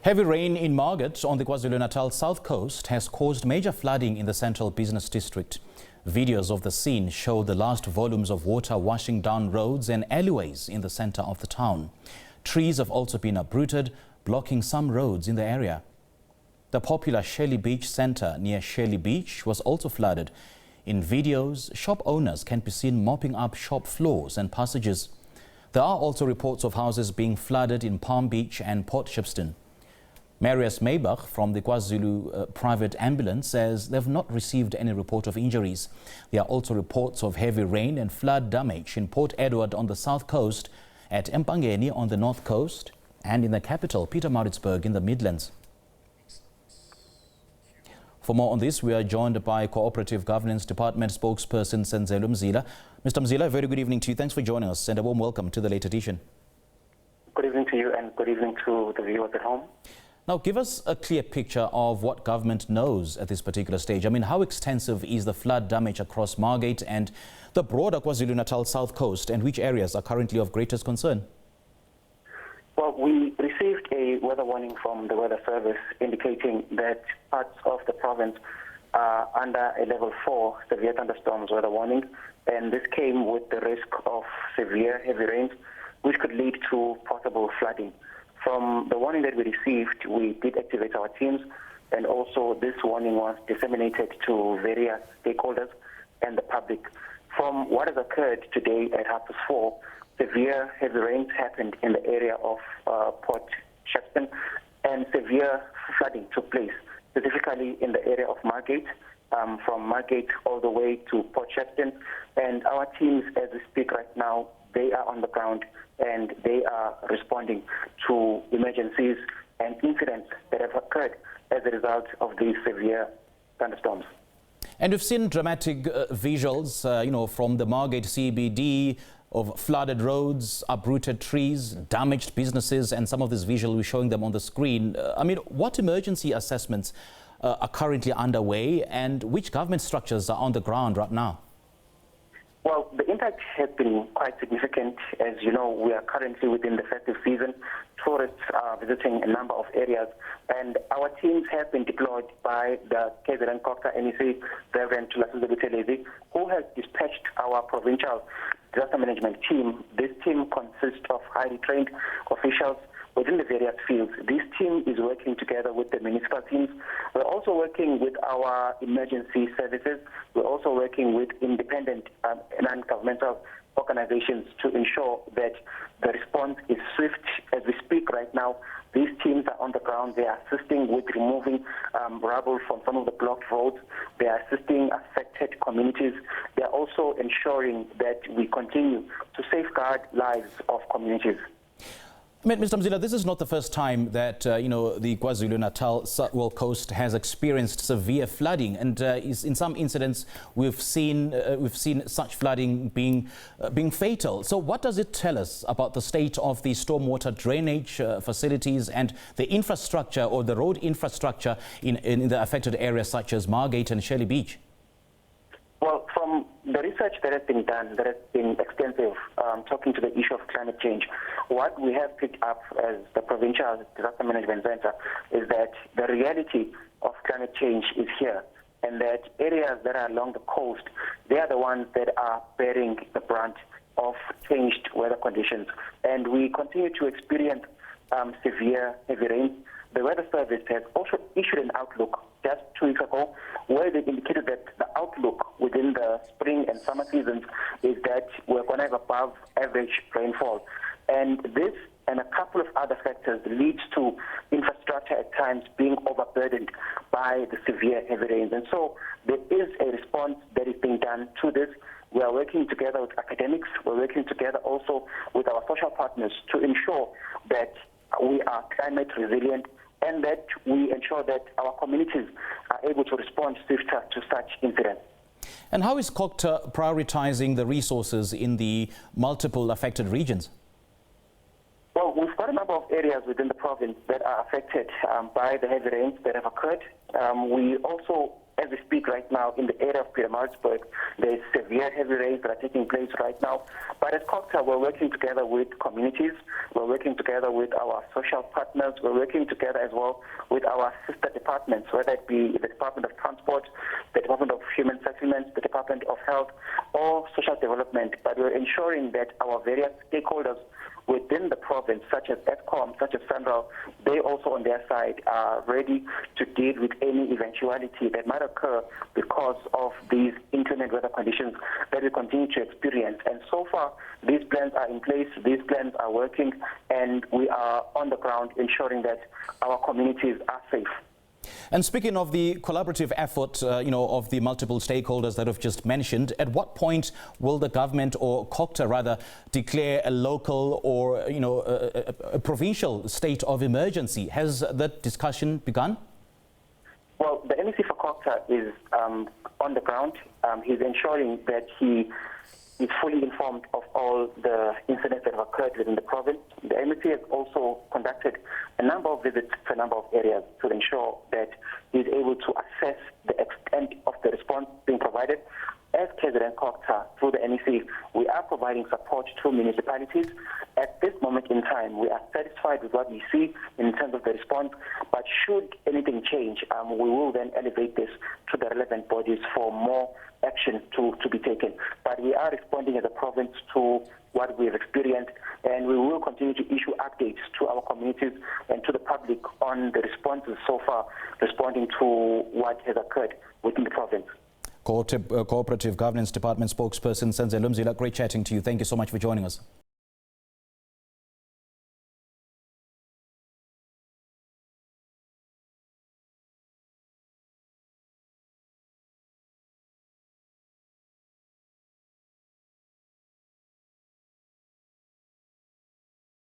Heavy rain in Margate on the KwaZulu-Natal south coast has caused major flooding in the central business district. Videos of the scene show the last volumes of water washing down roads and alleyways in the center of the town. Trees have also been uprooted, blocking some roads in the area. The popular Shelly Beach Centre near Shelly Beach was also flooded. In videos, shop owners can be seen mopping up shop floors and passages. There are also reports of houses being flooded in Palm Beach and Port Shepstone. Marius Maybach from the KwaZulu private ambulance says they've not received any report of injuries. There are also reports of heavy rain and flood damage in Port Edward on the south coast, at Empangeni on the north coast, and in the capital, Pietermaritzburg, in the Midlands. For more on this, we are joined by Cooperative Governance Department spokesperson Senzelwe Mzila. Mr. Mzila, a very good evening to you. Thanks for joining us and a warm welcome to the late edition. Good evening to you and good evening to the viewers at home. Now, give us a clear picture of what government knows at this particular stage. I mean, how extensive is the flood damage across Margate and the broader KwaZulu-Natal south coast, and which areas are currently of greatest concern? Well, we received a weather warning from the Weather Service indicating that parts of the province are under a level 4 severe thunderstorms weather warning, and this came with the risk of severe heavy rains, which could lead to possible flooding. From the warning that we received, we did activate our teams, and also this warning was disseminated to various stakeholders and the public. From what has occurred today at 4:30, severe heavy rains happened in the area of Port Shepstone, and severe flooding took place, specifically in the area of Margate, from Margate all the way to Port Shepstone. And our teams, as we speak right now, they are on the ground and they are responding to emergencies and incidents that have occurred as a result of these severe thunderstorms. And we've seen dramatic visuals, from the Margate CBD of flooded roads, uprooted trees, damaged businesses, and some of these visuals, we're showing them on the screen. What emergency assessments are currently underway, and which government structures are on the ground right now? Well, the impact has been quite significant. As you know, we are currently within the festive season. Tourists are visiting a number of areas, and our teams have been deployed by the KZN MEC, Reverend Senzelwe Mzila, who has dispatched our provincial disaster management team. This team consists of highly trained officials within the various fields. This team is working together with the municipal teams. We're also working with our emergency services. We're also working with independent non-governmental organizations to ensure that the response is swift. As we speak right now, these teams are on the ground. They are assisting with removing rubble from some of the blocked roads. They are assisting affected communities. They are also ensuring that we continue to safeguard lives of communities. Mr. Mzila, this is not the first time that the KwaZulu-Natal coast has experienced severe flooding, and in some incidents we've seen such flooding being fatal. So, what does it tell us about the state of the stormwater drainage facilities and the infrastructure or the road infrastructure in the affected areas such as Margate and Shelly Beach? Well, from the research that has been done, that has been extensive, talking to the issue of climate change, what we have picked up as the Provincial Disaster Management Center is that the reality of climate change is here, and that areas that are along the coast, they are the ones that are bearing the brunt of changed weather conditions. And we continue to experience severe heavy rain. The Weather Service has also issued an outlook just 2 weeks ago, where they indicated that the outlook within the spring and summer seasons is that we're going to have above average rainfall. And this and a couple of other factors leads to infrastructure at times being overburdened by the severe heavy rains. And so there is a response that is being done to this. We are working together with academics. We're working together also with our social partners to ensure that we are climate resilient and that we ensure that our communities are able to respond swifter to such incidents. And how is COGTA prioritizing the resources in the multiple affected regions? Well, we've got a number of areas within the province that are affected by the heavy rains that have occurred. We also, as we speak right now, in the area of Pietermaritzburg, there's severe heavy rains that are taking place right now. But at COCTA, we're working together with communities, we're working together with our social partners, we're working together as well with our sister departments, whether it be the Department of Transport, the Department of Human Settlements, the Department of Health, or Social Development. But we're ensuring that our various stakeholders within the province, such as ESCOM, such as Senzelwe, they also on their side are ready to deal with any eventuality that might occur because of these inclement weather conditions that we continue to experience. And so far, these plans are in place, these plans are working, and we are on the ground ensuring that our communities are safe. And speaking of the collaborative effort, of the multiple stakeholders that I've just mentioned, at what point will the government, or COCTA rather, declare a local or, a provincial state of emergency? Has that discussion begun? Well, the MEC for COCTA is on the ground. He's ensuring that he is fully informed of all the incidents that have occurred within the province. The MEC has also conducted a number of visits to a number of areas to ensure that he is able to assess the extent of the response being provided. As KZN COCTA, through the NEC, we are providing support to municipalities. At this moment in time, we are satisfied with what we see in terms of the response, but should anything change, we will then elevate this to the relevant bodies for more action to be taken. But we are responding as a province to what we have experienced, and we will continue to issue updates to our communities and to the public on the responses so far, responding to what has occurred within the province. Cooperative Governance Department spokesperson Senzelwe Mzila, great chatting to you. Thank you so much for joining us.